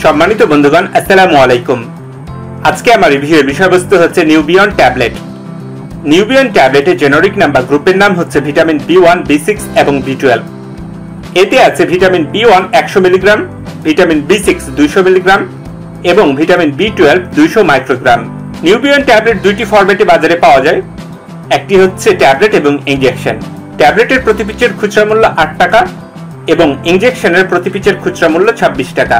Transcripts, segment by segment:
সম্মানিত বন্ধুগণ, আসসালামু আলাইকুম। আজকে আমার রিভিউয়ের বিষয়বস্তু হচ্ছে নিউবিয়ন ট্যাবলেট। নিউবিয়ন ট্যাবলেটের জেনেরিক নাম্বার গ্রুপের নাম হচ্ছে ভিটামিন B1, B6 এবং B12। এতে আছে vitamin B1 100 milligram, vitamin B6 200 milligram এবং ভিটামিন B12 200 মাইক্রোগ্রাম। নিউবিয়ন ট্যাবলেট দুইটি ফরম্যাটে বাজারে পাওয়া যায়। একটি হচ্ছে ট্যাবলেট এবং ইনজেকশন। ট্যাবলেটের প্রতি পিচের খুচরা মূল্য 8 টাকা এবং ইনজেকশনের প্রতি পিচের খুচরা মূল্য 26 টাকা।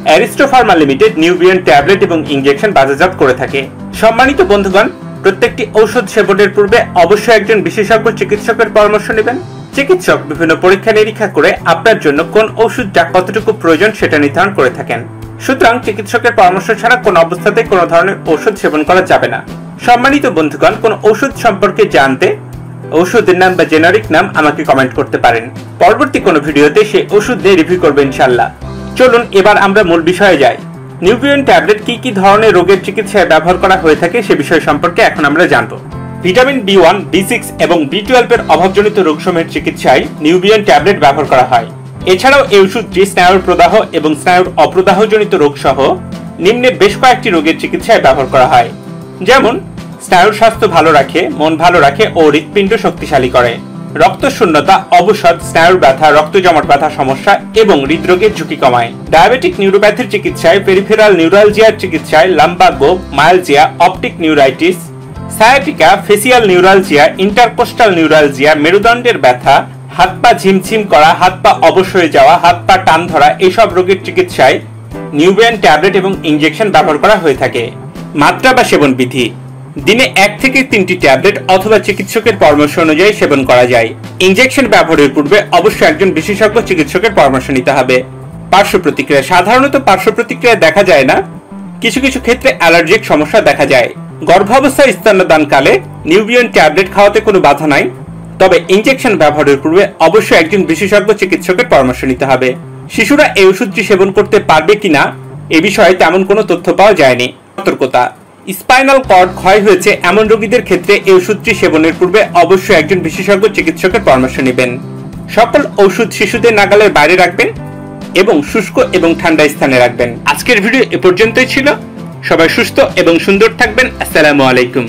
অ্যারিস্টো ফার্মা লিমিটেড নিউবিয়ন ট্যাবলেট এবং ইনজেকশন বাজারজাত করে থাকে। সম্মানিত বন্ধুগণ, প্রত্যেকটি ঔষধ সেবনের পূর্বে অবশ্যই একজন বিশেষজ্ঞ চিকিৎসকের পরামর্শ নেবেন। চিকিৎসক বিভিন্ন পরীক্ষা নিরীক্ষা করে আপনার জন্য কোন ওষুধটা কতটুকু প্রয়োজন সেটা নির্ধারণ করে থাকেন। সুতরাং চিকিৎসকের পরামর্শ ছাড়া কোন অবস্থাতে কোনো ধরনের ওষুধ সেবন করা যাবে না। সম্মানিত বন্ধুগণ, কোন ওষুধ সম্পর্কে জানতে ওষুধের নাম বা জেনারিক নাম আমাকে কমেন্ট করতে পারেন। পরবর্তী কোনো ভিডিওতে সেই ওষুধ নিয়ে রিভিউ করব ইনশাআল্লাহ। চলুন এবার আমরা মূল বিষয়ে যাই। নিউবিয়ন ট্যাবলেট কি কি ধরনের রোগের চিকিৎসায় ব্যবহার করা হয়ে থাকে সে বিষয় সম্পর্কে এখন আমরা জানব। ভিটামিন B1, B6 এবং B12 এর অভাবজনিত রোগসমূহের চিকিৎসায় নিউবিয়ন ট্যাবলেট ব্যবহার করা হয়। এছাড়াও এই ওষুধটি স্নায়ুর প্রদাহ এবং স্নায়ুর অপ্রদাহজনিত রোগ সহ নিম্নের বেশ কয়েকটি রোগের চিকিৎসায় ব্যবহার করা হয়, যেমন স্নায়ুর স্বাস্থ্য ভালো রাখে, মন ভালো রাখে ও হৃৎপিণ্ড শক্তিশালী করে, রক্তশূন্যতা, অবসাদ, স্নায়ুর ব্যথা, রক্ত জমাট ব্যথা সমস্যা এবং হৃদরোগের ঝুঁকি কমায়। ডায়াবেটিক নিউরোপ্যাথির চিকিৎসায়, পেরিফেরাল নিউরালজিয়ার চিকিৎসায়, lumbago, myalgia, optic neuritis, sciatica, facial neuralgia, intercostal neuralgia, মেরুদণ্ডের ব্যথা, হাত পা ঝিমঝিম করা, হাত পা অবশ হয়ে যাওয়া, হাত পা টান ধরা, এইসব রোগের চিকিৎসায় নিউবিয়ন ট্যাবলেট এবং ইনজেকশন ব্যবহার করা হয়ে থাকে। মাত্রা বা সেবন বিধি: দিনে 1 থেকে 3টি ট্যাবলেট অথবা চিকিৎসকের পরামর্শ অনুযায়ী সেবন করা যায়। ইনজেকশন ব্যবহারের পূর্বে অবশ্যই একজন বিশেষজ্ঞ চিকিৎসকের পরামর্শ নিতে হবে। পার্শ্ব প্রতিক্রিয়া: সাধারণত পার্শ্ব প্রতিক্রিয়া দেখা যায় না, কিছু কিছু ক্ষেত্রে অ্যালার্জিক সমস্যা দেখা যায়। গর্ভাবস্থায় স্তন্যদানকালে নিউবিয়ন ট্যাবলেট খাওয়াতে কোনো বাধা নাই, তবে ইনজেকশন ব্যবহারের পূর্বে অবশ্যই একজন বিশেষজ্ঞ চিকিৎসকের পরামর্শ নিতে হবে। শিশুরা এই ওষুধটি সেবন করতে পারবে কিনা এ বিষয়ে তেমন কোনো তথ্য পাওয়া যায়নি। সতর্কতা: স্পাইনাল কর্ড ক্ষয় হয়েছে এমন রোগীদের ক্ষেত্রে এই ওষুধটি সেবনের পূর্বে অবশ্যই একজন বিশেষজ্ঞ চিকিৎসকের পরামর্শ নেবেন। সকল ওষুধ শিশুদের নাগালের বাইরে রাখবেন এবং শুষ্ক এবং ঠান্ডা স্থানে রাখবেন। আজকের ভিডিও এ পর্যন্তই ছিল। সবাই সুস্থ এবং সুন্দর থাকবেন। আসসালামু আলাইকুম।